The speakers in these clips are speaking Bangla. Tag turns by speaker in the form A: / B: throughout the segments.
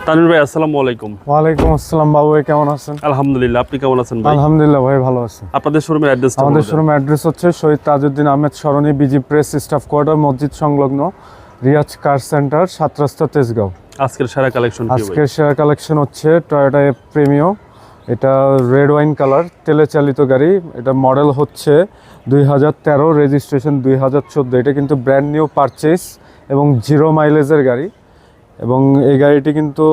A: তানভীর ভাই আসসালামু আলাইকুম।
B: ওয়ালাইকুম আসসালাম বাবু, কেমন আছেন?
A: আলহামদুলিল্লাহ, আপনি কেমন আছেন ভাই?
B: আলহামদুলিল্লাহ ভাই, ভালো আছি।
A: আপনাদের শোরুমের অ্যাড্রেসটা
B: আমাদের
A: বলবেন।
B: শোরুম অ্যাড্রেস হচ্ছে শহীদ তাজউদ্দিন আহমেদ সরণি, বিজি প্রেস, স্টাফ কোয়ার্টার, মসজিদ সংলগ্ন, রিয়াজ কার সেন্টার, 7 রাস্তা, তেজগাঁও।
A: আজকের সেরা কালেকশন কি ভাই?
B: আজকের শেয়ার কালেকশন হচ্ছে টয়োটা এফ প্রিমিও। এটা রেড ওয়াইন কালার, তেলে চালিত গাড়ি। এটা মডেল হচ্ছে 2013, রেজিস্ট্রেশন 2014। এটা কিন্তু ব্র্যান্ড নিউ পারচেস এবং 0 মাইলেজের গাড়ি। এবং এই গাড়িটি কিন্তু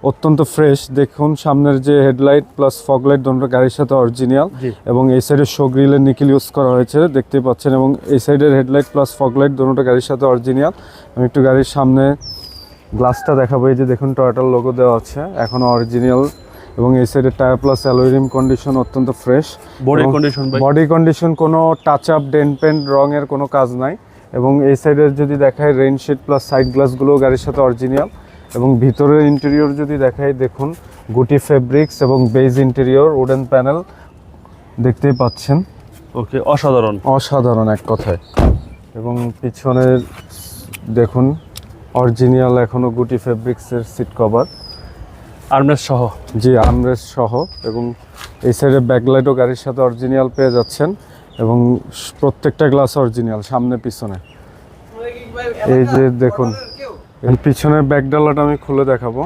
B: অত্যন্ত ফ্রেশ। দেখুন সামনের যে হেডলাইট প্লাস ফগলাইট দুটো গাড়ির সাথে অরিজিনাল, এবং এই সাইডের শো গ্রিলের নিকেল ইউজ করা হয়েছে দেখতেই পাচ্ছেন, এবং এই সাইডের হেডলাইট প্লাস ফগলাইট দুটো গাড়ির সাথে অরিজিনাল। আমি একটু গাড়ির সামনে গ্লাসটা দেখাবো। এই যে দেখুন টয়োটার লোগো দেওয়া আছে, এখনও অরিজিনাল। এবং এই সাইডের tyre plus alloy rim condition অত্যন্ত ফ্রেশ। বডি কন্ডিশন কোনো টাচ আপ, ডেন্ট পেন্ট, রঙের কোনো কাজ নাই। এবং এই সাইডের যদি দেখায় রেইনশিট প্লাস সাইড গ্লাসগুলো গাড়ির সাথে অরিজিনাল। এবং ভিতরের ইন্টেরিয়র যদি দেখাই, দেখুন গুটি ফেব্রিক্স এবং বেজ ইন্টেরিয়র, উডেন প্যানেল দেখতেই পাচ্ছেন।
A: ওকে, অসাধারণ
B: অসাধারণ এক কথায়। এবং পিছনের দেখুন অরিজিনাল এখনও গুটি ফেব্রিক্সের সিট কভার,
A: আর্মরেস্ট সহ।
B: জি, আর্মরেস্ট সহ। এবং এই সাইডে ব্যাকলাইটও গাড়ির সাথে অরিজিনাল পেয়ে যাচ্ছেন। এবং প্রত্যেকটা গ্লাস অরিজিনাল সামনে পিছনে। এই যে দেখুন এই পিছনের ব্যাকডালাটা আমি খুলে দেখাবো।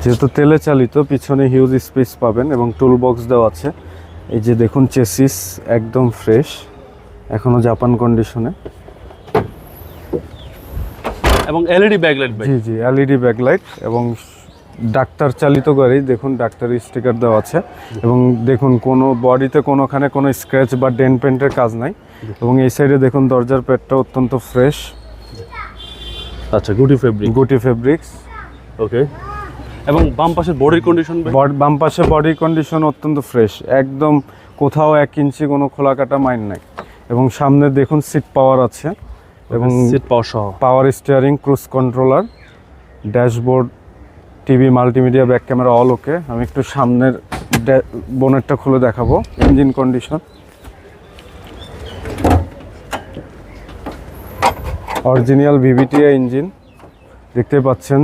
B: যেহেতু তেলে চালিত, পিছনে হিউজ স্পেস পাবেন এবং টুল বক্স দেওয়া আছে। এই যে দেখুন চেসিস একদম ফ্রেশ, এখনো জাপান কন্ডিশনে।
A: এবং এলইডি ব্যাকলাইট ভাই।
B: জি জি, এলইডি ব্যাকলাইট এবং ডাক্তার চালিত গাড়ি। দেখুন ডাক্তারি স্টিকার দেওয়া আছে। এবং দেখুন কোনো বডিতে কোনোখানে কোনো স্ক্র্যাচ বা ডেন্ট পেন্টের কাজ নাই। এবং এই সাইডে দেখুন দরজার প্যাডটা অত্যন্ত ফ্রেশ।
A: আচ্ছা, গুটি
B: ফেব্রিক্স।
A: ওকে। এবং বাম পাশের বডির কন্ডিশন ভাই?
B: বাম পাশে বডি কন্ডিশন অত্যন্ত ফ্রেশ, একদম কোথাও 1 ইঞ্চি কোনো খোলা কাটা মাইন নাই। এবং সামনে দেখুন সিট পাওয়ার আছে, এবং
A: সিট পাওয়ার সহ,
B: power steering, cruise controller, dashboard, TV, multimedia, back camera all okay. আমি একটু সামনের বোনেটটা খুলে দেখাবো। Engine condition original VVTI engine দেখতে পাচ্ছেন।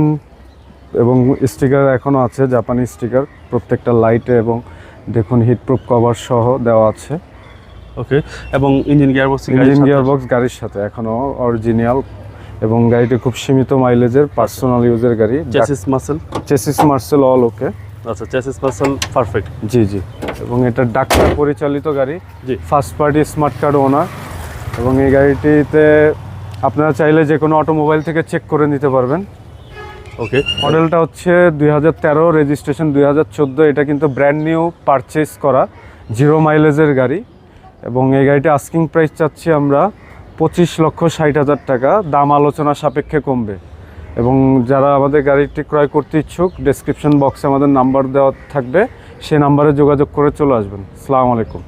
B: এবং স্টিকার এখনও আছে, জাপানি স্টিকার প্রত্যেকটা লাইটে। এবং দেখুন হিটপ্রুফ কভার সহ দেওয়া আছে।
A: ওকে। এবং ইঞ্জিন গিয়ারবক্স
B: গাড়ির সাথে এখনও অরিজিনাল। এবং গাড়িটি খুব সীমিত মাইলেজের পার্সোনাল ইউজের গাড়ি। চেসিস মার্সেল অল ওকে।
A: আচ্ছা, চেসিস মার্সেল পারফেক্ট।
B: জি জি। এবং এটা ডাক্তার পরিচালিত গাড়ি,
A: জি,
B: ফার্স্ট পার্টি স্মার্ট কার্ড ওনার। এবং এই গাড়িটিতে আপনারা চাইলে যে কোনো অটোমোবাইল থেকে চেক করে নিতে পারবেন।
A: ওকে।
B: মডেলটা হচ্ছে 2013, রেজিস্ট্রেশন 2014। এটা কিন্তু ব্র্যান্ড নিউ পারচেস করা 0 মাইলেজের গাড়ি। এবং এই গাড়িটা আস্কিং প্রাইস চাচ্ছি আমরা 25,60,000 টাকা। দাম আলোচনা সাপেক্ষে কমবে। এবং যারা আমাদের গাড়িটি ক্রয় করতে ইচ্ছুক, ডেসক্রিপশন বক্সে আমাদের নাম্বার দেওয়া থাকবে, সে নাম্বারে যোগাযোগ করে চলে আসবেন। আসসালামু আলাইকুম।